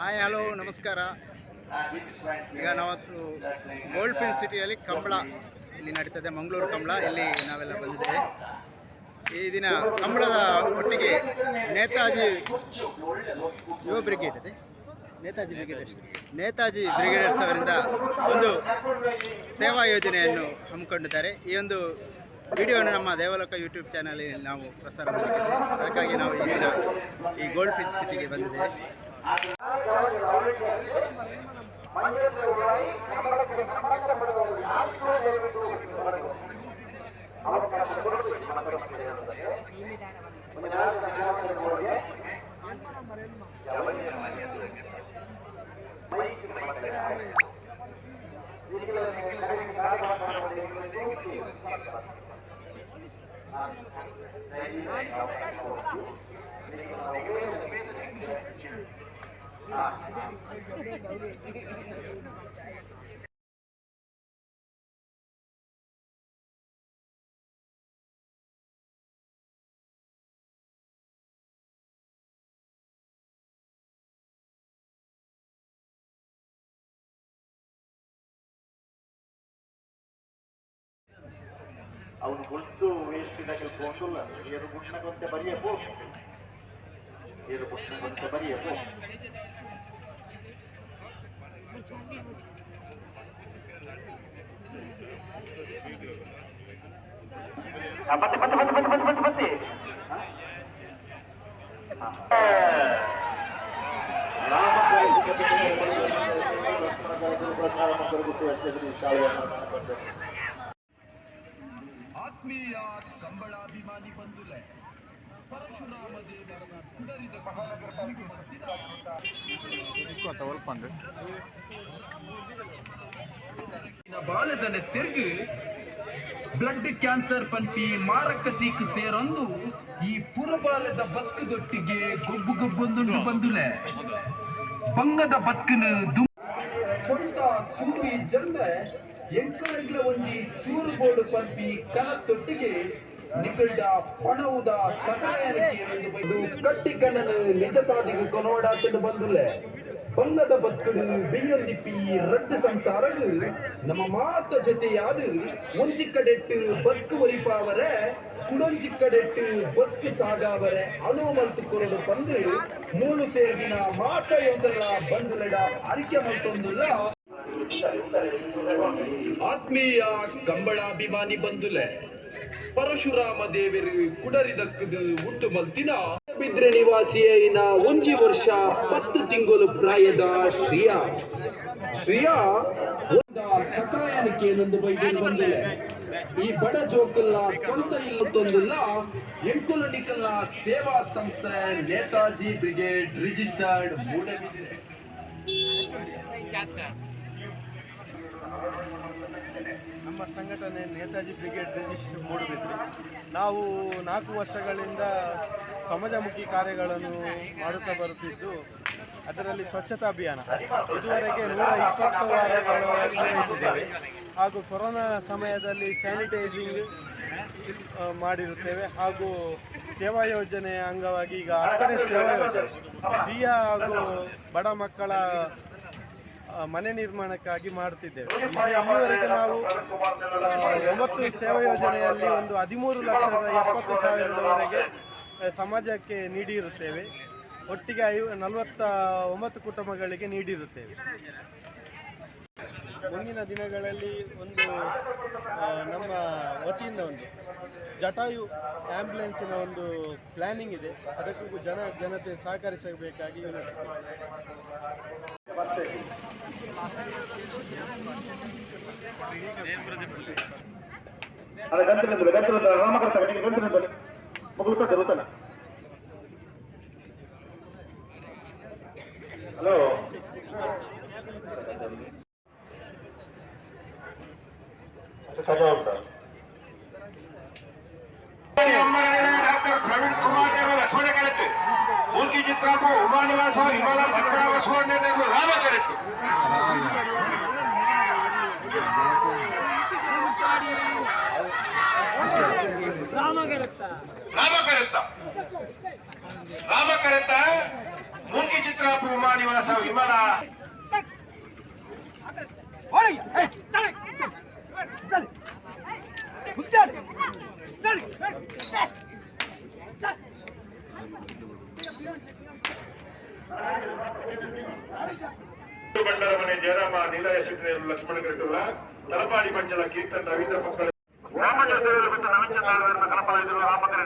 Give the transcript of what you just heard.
Hi hello ನಮಸ್ಕಾರ. ಈಗ ನಾವತ್ತು gold fin ಸಿಟಿಯಲ್ಲಿ ಕಂಬಳ ಇಲ್ಲಿ ನಡೀತದೆ, ಮಂಗಳೂರು ಕಂಬಳ. ಇಲ್ಲಿ ನಾವೆಲ್ಲ ಬಂದಿದ್ದೇವೆ. ಈ ದಿನ ಕಂಬಳದ ಒಟ್ಟಿಗೆ ನೇತಾಜಿ ಯುವ ಬ್ರಿಗೇಡ್ ಇದೆ, ನೇತಾಜಿ ಬ್ರಿಗೇಡರ್ಸ್ ಅವರಿಂದ ಒಂದು ಸೇವಾ ಯೋಜನೆಯನ್ನು ಹಮ್ಮಿಕೊಂಡಿದ್ದಾರೆ. ಈ ಒಂದು ವಿಡಿಯೋವನ್ನು ನಮ್ಮ ದೇವಲೋಕ ಯೂಟ್ಯೂಬ್ ಚಾನಲ್ ನಾವು ಪ್ರಸಾರ ಮಾಡಿದ್ದೇವೆ. ಅದಕ್ಕಾಗಿ ನಾವು ಈ ದಿನ ಈ ಗೋಲ್ಡ್ ಫಿನ್ ಸಿಟಿಗೆ ಬಂದಿದ್ದೇವೆ. ಅವನು ಗುಟ್ಟು ವೇಸ್ಟಿನಾಗ ತಗೊಂಡಿಲ್ಲ. ಏನು ಗುಟ್ನಾಗಂತೆ ಬರೆಯಬೇಕು, ಏನು ಗುಟ್ನಾಗಂತೆ ಬರೆಯಬೇಕು. ಮತ್ತೆ ಮತ್ತೆ ಮತ್ತೆ ಮತ್ತೆ ಮತ್ತೆ ಮತ್ತೆ ಆತ್ಮೀಯ ಕಂಬಳಾಭಿಮಾನಿ ಬಂಧುಗಳೇ, ಪರಶುರಾಮ ದೇವರ ಕುಡರಿದ ಬಾಳದನೆ ತಿರುಗಿ ಬ್ಲಡ್ ಕ್ಯಾನ್ಸರ್ ಪಂಪಿ ಮಾರಕ ಸೀಕು ಸೇರೊಂದು ಈ ಪುರಬಾಲದ ಬದುಕದೊಟ್ಟಿಗೆ ಗೊಬ್ಬು ಗೊಬ್ಬೊಂದುಂಟು ಬಂದುಲೆ ಬಂಗದ ಬದುಕನು ಸೊಂಟ ಸೂರಿ ಜಂದ ಎಂಕಲೆಗ್ಲ ಒಂಜಿ ಸೂರು ಬೋರ್ಡು ಪಂಪಿ ಕನತ್ತೊಟ್ಟಿಗೆ ನಿಕಲ್ಡ ಪಣವುದ ಸಕಾಯನಕ್ಕೆ ಕಟ್ಟಿ ಕಣ್ಣನು ನಿಜ ಸಾಧಿಗೆ ಕೊನೋಡಾಟದ ಬಂದುಲೆ ಬಂಗದ ಬದುಕಡು ಬೆಂಯೊಂದಿಪ್ಪಿ ರದ್ದು ಸಂಸಾರಗು ನಮ್ಮ ಮಾತ ಜೊತೆಯಾದ ಒಂಜಿ ಕಡೆಟ್ಟು ಬದುಕು ಒರಿಪಾವರೆ ಕುಡೊಂಜಿ ಕಡೆಟ್ಟು ಬದುಕು ಸಾಗಾವರೆ ಅನುಮಂತು ಕೊರಡು ಬಂದು ಮೂಲು ಸೇರಿನ ಮಾತ ಯೊಂದರ ಬಂದುಲೆಡ ಅರಿಕೆ ಮಲ್ತೊಂದುಲ್ಲ. ಆತ್ಮೀಯ ಕಂಬಳಾಭಿಮಾನಿ ಬಂದುಲೆ, ಪರಶುರಾಮ ದೇವರು ಕುಡರಿದಕ್ಕದು ಹುಟ್ಟು ಮಲ್ತಿನ ಬಿದ್ರೆ ನಿವಾಸಿಯೈನ ಒಂಜಿ ವರ್ಷ 10 ತಿಂಗಳು ಪ್ರಾಯದ ಶ್ರಿಯಾ ಸಕಾಯನಕ್ಕೆ ಏನೊಂದು ಬೈದೇನು ಬಂದಿಲ್ಲ. ಈ ಬಡ ಜೋಕಲ್ಲ ಸ್ವಂತ ಇಲ್ಲೊಂದಿಲ್ಲ ಎಂಕುಲನಿಕಲ್ಲ ಸೇವಾ ಸಂಸ್ಥೆ ನೇತಾಜಿ ಬ್ರಿಗೇಡ್ ರಿಜಿಸ್ಟರ್ಡ್ ಮೂಡಬಿದಿರೆ. ನಮ್ಮ ಸಂಘಟನೆ ನೇತಾಜಿ ಬ್ರಿಗೇಡ್ ರಿಜಿಸ್ಟರ್ ಮೂಡಬಿದ್ರೆ ನಾವು 4 ವರ್ಷಗಳಿಂದ ಸಮಾಜಮುಖಿ ಕಾರ್ಯಗಳನ್ನು ಮಾಡುತ್ತಾ ಬರುತ್ತಿದ್ದು, ಅದರಲ್ಲಿ ಸ್ವಚ್ಛತಾ ಅಭಿಯಾನ ಇದುವರೆಗೆ 120 ವಾರಗಳು ನಿರ್ವಹಿಸಿದ್ದೇವೆ. ಹಾಗೂ ಕೊರೋನಾ ಸಮಯದಲ್ಲಿ ಸ್ಯಾನಿಟೈಸಿಂಗ್ ಮಾಡಿರುತ್ತೇವೆ. ಹಾಗೂ ಸೇವಾ ಯೋಜನೆಯ ಅಂಗವಾಗಿ ಈಗ 10ನೇ ಸೇವಾ ಯೋಜನೆ ಶ್ರೀಯ ಹಾಗೂ ಬಡ ಮಕ್ಕಳ ಮನೆ ನಿರ್ಮಾಣಕ್ಕಾಗಿ ಮಾಡುತ್ತಿದ್ದೇವೆ. ಇಲ್ಲಿವರೆಗೆ ನಾವು 9 ಸೇವಾ ಯೋಜನೆಯಲ್ಲಿ ಒಂದು 13,70,000ವರೆಗೆ ಸಮಾಜಕ್ಕೆ ನೀಡಿರುತ್ತೇವೆ. ಒಟ್ಟಿಗೆ 49 ಕುಟುಂಬಗಳಿಗೆ ನೀಡಿರುತ್ತೇವೆ. ಮುಂದಿನ ದಿನಗಳಲ್ಲಿ ಒಂದು ನಮ್ಮ ವತಿಯಿಂದ ಒಂದು ಜಟಾಯು ಆ್ಯಂಬುಲೆನ್ಸಿನ ಒಂದು ಪ್ಲ್ಯಾನಿಂಗ್ ಇದೆ. ಅದಕ್ಕೂ ಜನತೆ ಸಹಕರಿಸಬೇಕಾಗಿ ವಿನಂತಿಸುತ್ತೇವೆ. ಹಲೋ, डॉक्टर प्रवीण कुमार ने रखोड़े करे उनकी चित्रा को उमानिवास हिमालय भटकरा छोड़ने लाभ करे ರಾಮ ಕರೆತ ಮೂರ್ತಿ ಚಿತ್ರಾಪು ಉಮಾ ನಿವಾಸ ವಿಮಲ ಬಂಡರ ಮನೆ ಜಯರಾಮ ನಿಲಯ ಶಿಕ್ಷಣ ಲಕ್ಷ್ಮಣ ಕಟ್ಟುವ ತಲಪಾಡಿ ಪಂಚಲ ಕೀರ್ತನ್ ರವೀಂದ್ರ ಮಕ್ಕಳ ರಾಮಚಂದ್ರರು ಬಿಟ್ಟು ನವೀನಚಂದ್ರ ಕಲಪಲ ಇದ್ರು ರಾಮಕರ